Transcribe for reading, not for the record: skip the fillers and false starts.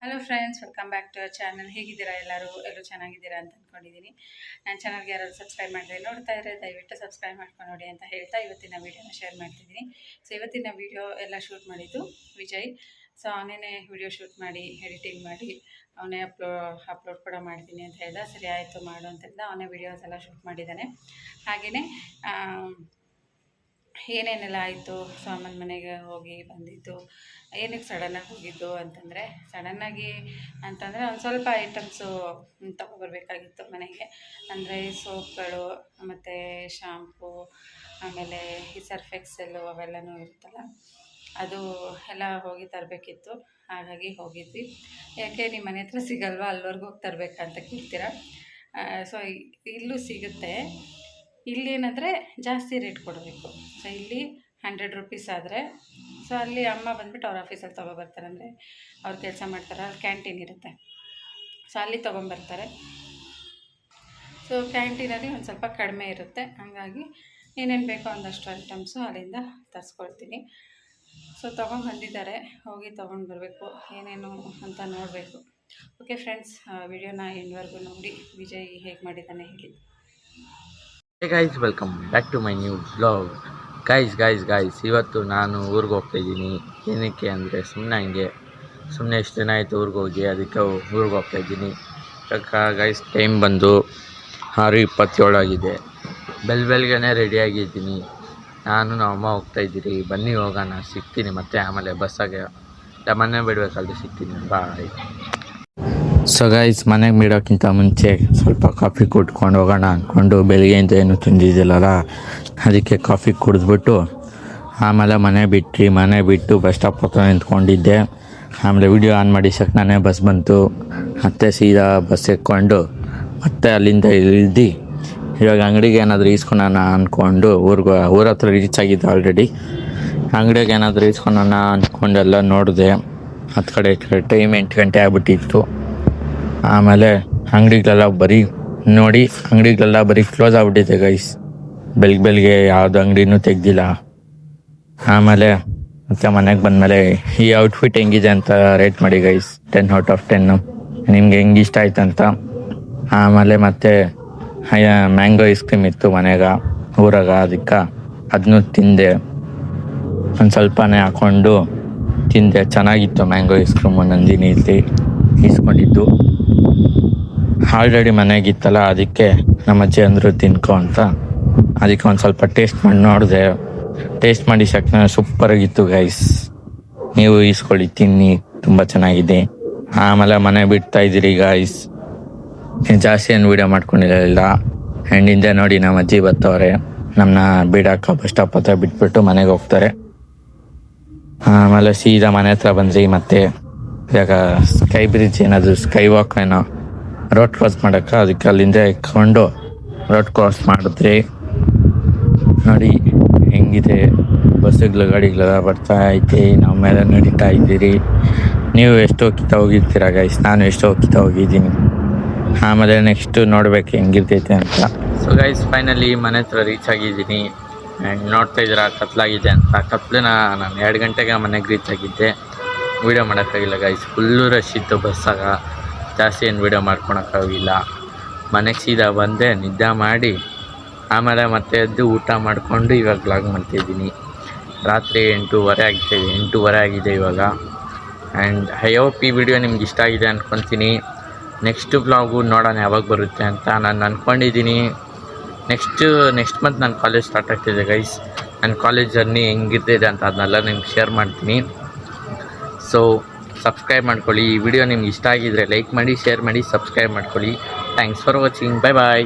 Hello friends, welcome back to our channel. ಹೇಗಿದ್ದೀರಾ ಎಲ್ಲರೂ ಚೆನ್ನಾಗಿದ್ದೀರಾ ಅಂತ ಅಂದ್ಕೊಂಡಿದ್ದೀನಿ. ನನ್ನ ಚಾನಲ್ಗೆ ಯಾರು ಸಬ್ಸ್ಕ್ರೈಬ್ ಮಾಡಿದ್ರೆ ನೋಡ್ತಾ ಇದ್ದರೆ ದಯವಿಟ್ಟು ಸಬ್ಸ್ಕ್ರೈಬ್ ಮಾಡ್ಕೊಂಡು ನೋಡಿ ಅಂತ ಹೇಳ್ತಾ ಇವತ್ತಿನ ವೀಡಿಯೋನ ಶೇರ್ ಮಾಡ್ತಿದ್ದೀನಿ. ಸೊ ಇವತ್ತಿನ ವೀಡಿಯೋ ಎಲ್ಲ ಶೂಟ್ ಮಾಡಿದ್ದು ವಿಜಯ್. ಸೊ ಅವನೇ ವಿಡಿಯೋ ಶೂಟ್ ಮಾಡಿ ಎಡಿಟಿಂಗ್ ಮಾಡಿ ಅವನೇ ಅಪ್ಲೋಡ್ ಕೂಡ ಮಾಡ್ತೀನಿ ಅಂತ ಹೇಳ್ದ. ಸರಿ ಆಯಿತು ಮಾಡು ಅಂತ ಹೇಳ್ದ. ಅವನೇ ವೀಡಿಯೋಸ್ ಎಲ್ಲ ಶೂಟ್ ಮಾಡಿದ್ದಾನೆ. ಹಾಗೆಯೇ ಏನೇನೆಲ್ಲ ಆಯಿತು, ಸೊ ಅಮ್ಮನ ಮನೆಗೆ ಹೋಗಿ ಬಂದಿದ್ದು, ಏನಕ್ಕೆ ಸಡನ್ನಾಗಿ ಹೋಗಿದ್ದು ಅಂತಂದರೆ ಒಂದು ಸ್ವಲ್ಪ ಐಟಮ್ಸು ತೊಗೊಬರ್ಬೇಕಾಗಿತ್ತು ಮನೆಗೆ. ಅಂದರೆ ಸೋಪ್ಗಳು ಮತ್ತು ಶಾಂಪೂ, ಆಮೇಲೆ ಈ ಸರ್ಫ್ ಎಕ್ಸೆಲ್ಲು ಅವೆಲ್ಲನೂ ಇರುತ್ತಲ್ಲ, ಅದು ಎಲ್ಲ ಹೋಗಿ ತರಬೇಕಿತ್ತು. ಹಾಗಾಗಿ ಹೋಗಿದ್ವಿ. ಯಾಕೆ ನಿಮ್ಮ ಮನೆ ಹತ್ರ ಸಿಗಲ್ವಾ, ಅಲ್ಲಿವರೆಗೂ ಹೋಗಿ ತರಬೇಕಂತ ಕೇಳ್ತೀರಾ. ಸೊ ಇಲ್ಲೂ ಸಿಗುತ್ತೆ. ಇಲ್ಲೇನಂದರೆ ಜಾಸ್ತಿ ರೇಟ್ ಕೊಡಬೇಕು. ಸೊ ಇಲ್ಲಿ 100 ರೂಪೀಸ್ ಆದರೆ, ಸೊ ಅಲ್ಲಿ ಅಮ್ಮ ಬಂದುಬಿಟ್ಟು ಅವ್ರ ಆಫೀಸಲ್ಲಿ ತೊಗೊಬರ್ತಾರೆ. ಅಂದರೆ ಅವ್ರು ಕೆಲಸ ಮಾಡ್ತಾರೆ, ಅಲ್ಲಿ ಕ್ಯಾಂಟೀನ್ ಇರುತ್ತೆ. ಸೊ ಅಲ್ಲಿ ತೊಗೊಂಬರ್ತಾರೆ. ಸೊ ಕ್ಯಾಂಟೀನಲ್ಲಿ ಒಂದು ಸ್ವಲ್ಪ ಕಡಿಮೆ ಇರುತ್ತೆ. ಹಾಗಾಗಿ ಏನೇನು ಬೇಕೋ ಒಂದಷ್ಟು ಐಟಮ್ಸು ಅಲ್ಲಿಂದ ತರಿಸ್ಕೊಳ್ತೀನಿ. ಸೊ ತೊಗೊಂಬಂದಿದ್ದಾರೆ, ಹೋಗಿ ತೊಗೊಂಡು ಬರಬೇಕು. ಏನೇನು ಅಂತ ನೋಡಬೇಕು. ಓಕೆ ಫ್ರೆಂಡ್ಸ್, ವಿಡಿಯೋನ ಎಂಡ್ವರೆಗೂ ನೋಡಿ ವಿಜಯ್ ಹೇಗೆ ಮಾಡಿದ್ದಾನೆ ಹೇಳಿ. Hey guys, welcome back to my new blog. Guys ಇವತ್ತು ನಾನು ಊರಿಗೆ ಹೋಗ್ತಾಯಿದ್ದೀನಿ. ಏನಕ್ಕೆ ಅಂದರೆ ಸುಮ್ಮನೆ ಎಷ್ಟು ದಿನ ಆಯಿತು ಊರಿಗೆ ಹೋಗಿ, ಅದಕ್ಕೆ ಊರಿಗೆ ಹೋಗ್ತಾಯಿದ್ದೀನಿ. ಗೈಸ್ ಟೈಮ್ ಬಂದು 6:27 ಆಗಿದೆ. ಬೆಳಗ್ಗೆನೇ ರೆಡಿಯಾಗಿದ್ದೀನಿ. ನಮ್ಮ ಅಮ್ಮ ಹೋಗ್ತಾಯಿದ್ದೀರಿ, ಬನ್ನಿ ಹೋಗೋಣ, ಸಿಗ್ತೀನಿ ಮತ್ತೆ ಆಮೇಲೆ ಬಸ್ಸಾಗೆ ಮನೆ ಬಿಡಬೇಕಲ್ರಿ, ಸಿಗ್ತೀನಿ, ಬಾಯ್. ಸೊ ಗೈಸ್, ಮನೆಗೆ ಬಿಡೋಕ್ಕಿಂತ ಮುಂಚೆ ಸ್ವಲ್ಪ ಕಾಫಿ ಕುಟ್ಕೊಂಡು ಹೋಗೋಣ ಅಂದ್ಕೊಂಡು, ಬೆಳಿಗ್ಗೆಯಿಂದ ಏನು ತಿಂದಿದ್ದಿಲ್ಲಲ್ಲ, ಅದಕ್ಕೆ ಕಾಫಿ ಕುಡಿದ್ಬಿಟ್ಟು ಆಮೇಲೆ ಮನೆ ಬಿಟ್ಟು ಬಸ್ ಸ್ಟಾಪ್ ಹತ್ರ ನಿಂತ್ಕೊಂಡಿದ್ದೆ. ಆಮೇಲೆ ವಿಡಿಯೋ ಆನ್ ಮಾಡಿ ನಾನೇ ಬಸ್ ಬಂತು. ಮತ್ತೆ ಸೀದಾ ಬಸ್ ಎಕ್ಕೊಂಡು ಮತ್ತೆ ಅಲ್ಲಿಂದ ಇಳಿದು ಇವಾಗ ಅಂಗಡಿಗೆ ಏನಾದರೂ ಈಸ್ಕೊಳೋಣ ಅಂದ್ಕೊಂಡು ಊರ ಹತ್ರ ರೀಚ್ ಆಗಿದ್ದೆ ಆಲ್ರೆಡಿ. ಅಂಗಡಿಗೆ ಏನಾದರೂ ಈಸ್ಕೊಳೋಣ ಅಂದ್ಕೊಂಡೆಲ್ಲ ನೋಡಿದೆ. ಹತ್ತು ಕಡೆ ಟೈಮ್ 8 ಗಂಟೆ ಆಗ್ಬಿಟ್ಟಿತ್ತು. ಆಮೇಲೆ ಅಂಗಡಿಗಳೆಲ್ಲ ಬರೀ ಕ್ಲೋಸ್ ಆಗ್ಬಿಟ್ಟಿದೆ ಗೈಸ್. ಬೆಳಗ್ಗೆ ಯಾವುದು ಅಂಗಡಿನೂ ತೆಗ್ದಿಲ್ಲ. ಆಮೇಲೆ ಮತ್ತೆ ಮನೆಗೆ ಬಂದಮೇಲೆ ಈ ಔಟ್ಫಿಟ್ ಹೆಂಗಿದೆ ಅಂತ ರೇಟ್ ಮಾಡಿ ಗೈಸ್. 10 ಔಟ್ ಆಫ್ 10 ನಿಮಗೆ ಹೆಂಗೆ ಇಷ್ಟ ಆಯ್ತು ಅಂತ. ಆಮೇಲೆ ಮತ್ತೆ ಮ್ಯಾಂಗೋ ಐಸ್ ಕ್ರೀಮ್ ಇತ್ತು ಊರಾಗ, ಅದಕ್ಕೆ ಅದನ್ನೂ ತಿಂದೆ. ಒಂದು ಸ್ವಲ್ಪನೇ ಹಾಕ್ಕೊಂಡು ತಿಂದೆ. ಚೆನ್ನಾಗಿತ್ತು ಮ್ಯಾಂಗೋ ಐಸ್ ಕ್ರೀಮು. ನಂದಿನಿ ಇಲ್ಲಿ ಇಸ್ಕೊಂಡಿದ್ದು ಆಲ್ರೆಡಿ ಮನೆಗಿತ್ತಲ್ಲ, ಅದಕ್ಕೆ ನಮ್ಮ ಅಜ್ಜಿ ಅಂದರು ತಿನ್ಕೊ ಅಂತ. ಅದಕ್ಕೆ ಒಂದು ಸ್ವಲ್ಪ ಟೇಸ್ಟ್ ಮಾಡಿ ನೋಡಿದೆ. ಟೇಸ್ಟ್ ಮಾಡಿ ಸೂಪರಾಗಿತ್ತು ಗೈಸ್. ನೀವು ಈಸ್ಕೊಳ್ಳಿ, ತಿನ್ನಿ, ತುಂಬ ಚೆನ್ನಾಗಿದೆ. ಆಮೇಲೆ ಮನೆ ಬಿಡ್ತಾಯಿದ್ದೀರಿ ಗೈಸ್. ಜಾಸ್ತಿ ಏನು ವೀಡಿಯೋ ಮಾಡ್ಕೊಂಡಿರಲಿಲ್ಲ. ಹಿಂದೆ ನೋಡಿ ನಮ್ಮ ಅಜ್ಜಿ ಬರ್ತಾವ್ರೆ. ನಮ್ಮನ್ನ ಬಿಡಾಕ ಬಸ್ ಸ್ಟಾಪ್ ಹತ್ರ ಬಿಟ್ಬಿಟ್ಟು ಮನೆಗೆ ಹೋಗ್ತಾರೆ. ಆಮೇಲೆ ಸೀದಾ ಮನೆ ಹತ್ರ ಬಂದ್ರಿ. ಮತ್ತೆ ಇವಾಗ ಸ್ಕೈ ಬ್ರಿಡ್ಜ್ ಏನಾದರೂ ಸ್ಕೈ ವಾಕ್ ಏನೋ ರೋಡ್ ಕ್ರಾಸ್ ಮಾಡೋಕ್ಕೆ, ಅದಕ್ಕೆ ಅಲ್ಲಿಂದ ಇಟ್ಕೊಂಡು ರೋಡ್ ಕ್ರಾಸ್ ಮಾಡಿದ್ರಿ. ನೋಡಿ ಹೆಂಗಿದೆ, ಬಸ್ಸುಗಳು ಗಾಡಿಗಳೆಲ್ಲ ಬರ್ತಾ ಐತೆ, ನಾವು ಮೇಲೆ ನಡೀತಾ ಇದ್ದೀರಿ. ನೀವು ಎಷ್ಟು ಹೋಗಿರ್ತೀರ ಗೈಸ್, ನಾನು ಎಷ್ಟು ಹೋಗಿದ್ದೀನಿ. ಆಮೇಲೆ ನೆಕ್ಸ್ಟು ನೋಡ್ಬೇಕು ಹೆಂಗಿರ್ತೈತೆ ಅಂತ. ಸೊ ಗೈಸ್, ಫೈನಲಿ ಮನೆ ಹತ್ರ ರೀಚ್ ಆಗಿದ್ದೀನಿ. ಆ್ಯಂಡ್ ನೋಡ್ತಾ ಇದ್ದೀರಾ ಕತ್ಲಾಗಿದೆ ಅಂತ. ಕತ್ಲನ್ನ ನಾನು 2 ಗಂಟೆಗೆ ಮನೆಗೆ ರೀಚ್ ಆಗಿದ್ದೆ. ವೀಡಿಯೋ ಮಾಡೋಕ್ಕಾಗಿಲ್ಲ ಗೈಸ್, ಫುಲ್ಲು ರಶ್ ಇತ್ತು ಬಸ್ಸಾಗ. ಜಾಸ್ತಿ ಏನು ವೀಡಿಯೋ ಮಾಡ್ಕೊಳಕ್ಕಾಗಿಲ್ಲ. ಮನೆಗೆ ಸೀದಾ ಬಂದೆ, ನಿದ್ದೆ ಮಾಡಿ ಆಮೇಲೆ ಮತ್ತೆ ಎದ್ದು ಊಟ ಮಾಡಿಕೊಂಡು ಇವಾಗ ವ್ಲಾಗ್ ಮಾಡ್ತಾಯಿದ್ದೀನಿ. ರಾತ್ರಿ 8:30 ಆಗಿದೆ ಇವಾಗ. ಆ್ಯಂಡ್ ಐ ಹೋಪ್ ಈ ವಿಡಿಯೋ ನಿಮ್ಗೆ ಇಷ್ಟ ಆಗಿದೆ ಅಂದ್ಕೊತೀನಿ. ನೆಕ್ಸ್ಟ್ ವ್ಲಾಗು ನೋಡೋಣ ಯಾವಾಗ ಬರುತ್ತೆ ಅಂತ ನಾನು ಅಂದ್ಕೊಂಡಿದ್ದೀನಿ. ನೆಕ್ಸ್ಟ್ ಮಂತ್ ನನ್ನ ಕಾಲೇಜ್ ಸ್ಟಾರ್ಟ್ ಆಗ್ತಿದೆ ಗೈಸ್. ನನ್ನ ಕಾಲೇಜ್ ಜರ್ನಿ ಹೆಂಗಿರ್ತಿದೆ ಅಂತ ಅದನ್ನೆಲ್ಲ ನಿಮ್ಗೆ ಶೇರ್ ಮಾಡ್ತೀನಿ. ಸೊ ಸಬ್ಸ್ಕ್ರೈಬ್ ಮಾಡ್ಕೊಳ್ಳಿ. ಈ ವಿಡಿಯೋ ನಿಮ್ಗೆ ಇಷ್ಟ ಆಗಿದ್ದರೆ ಲೈಕ್ ಮಾಡಿ, ಶೇರ್ ಮಾಡಿ, ಸಬ್ಸ್ಕ್ರೈಬ್ ಮಾಡ್ಕೊಳ್ಳಿ. Thanks for watching. ಬಾಯ್.